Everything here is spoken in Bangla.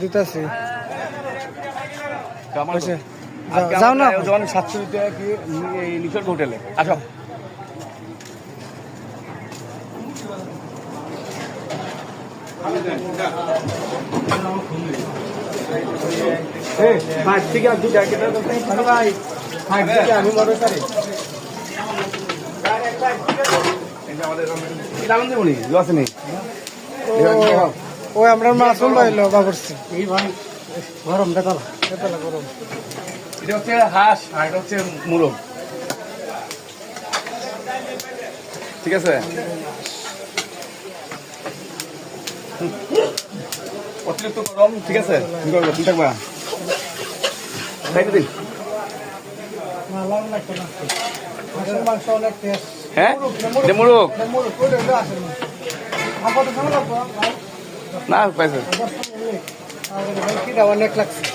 দিতেছি যাও না যখন 700 টাকা কি এই নিসর্গ হোটেলে আসো ভাই ঠিক আছে দুইটা কেটে দাও ভাই ভাই ঠিক আছে আমি মনে করি আমাদের আনন্দ বলি লস নেই ও আমরা মাসুম ভাইলো বাবরছি এই ভাই গরম বেতালা গরম এটা হচ্ছে হাঁস আর এটা হচ্ছে মুরগ ঠিক আছে অতিরিক্ত গরম ঠিক আছে কি করবো তুমি থাকবা তাই দিন হ্যাঁ মুরগ না পাইছে অনেক লাগছে